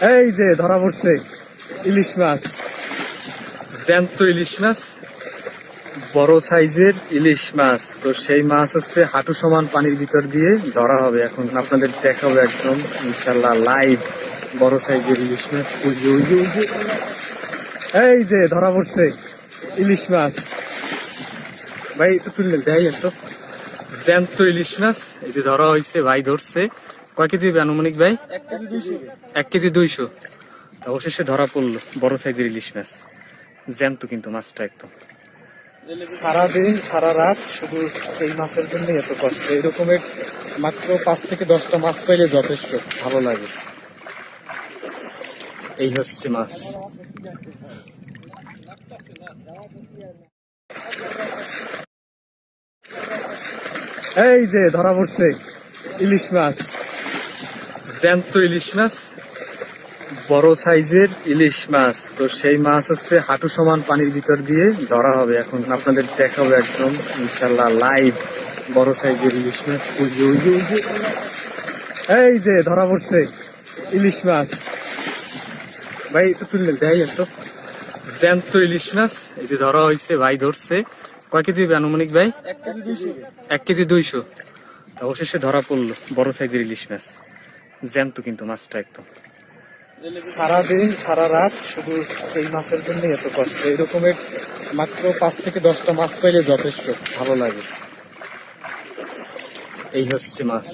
এই যে ধরা পড়ছে ইলিশ মাছ, জ্যান্ত ইলিশ মাছ, বড় সাইজের ইলিশ মাছ। তো সেই মাছ হচ্ছে হাঁটু সমান পানির ভিতর দিয়ে ধরা হবে। এখন আপনাদের দেখাবো একদম ইনশাল্লাহ লাইভ বড় সাইজের ইলিশ মাছ। এই যে ধরা পড়ছে ইলিশ মাছ, ভাই একটু তুললে দেয় একটু। জ্যান্ত ইলিশ মাছ এই যে ধরা হয়েছে, ভাই ধরছে। কয় কেজি হবে আনুমানিক ভাই? 1 কেজি 200। অবশেষে ধরা পড়লো বড় সাইজের ইলিশ মাছ, জ্যান্ত কিন্তু মাছটা একদম। সারাদিন সারা রাত শুধু এই মাছের জন্য এত কষ্ট। এরকমের মাত্র 5 থেকে 10টা মাছ পাইলে যথেষ্ট ভালো লাগে। এই হচ্ছে মাছ। এই যে ধরা পড়ছে ইলিশ মাছ, জ্যান্ত ইলিশ মাছ, বড় সাইজের ইলিশ মাছ। তো সেই মাছ হচ্ছে হাঁটু সমান পানির ভিতর দিয়ে ধরা হবে। এখন আপনাদের দেখাবো একদম ইনশাল্লাহ লাইভ বড় সাইজের ইলিশ মাছ। এই যে ধরা পড়ছে ইলিশ মাছ, ভাই একটু তুললে দেয় একটু। জ্যান্ত ইলিশ মাছ এই যে ধরা হয়েছে, ভাই ধরছে। কয় কেজি হবে আনুমানিক ভাই? 1 কেজি 200। অবশেষে ধরা পড়লো বড় সাইজের ইলিশ মাছ, জ্যান্ত কিন্তু মাছটা একদম। সারাদিন সারা রাত শুধু এই মাছের জন্য এত কষ্ট। এরকমের মাত্র 5 থেকে 10টা মাছ পাইলে যথেষ্ট ভালো লাগে। এই হচ্ছে মাছ।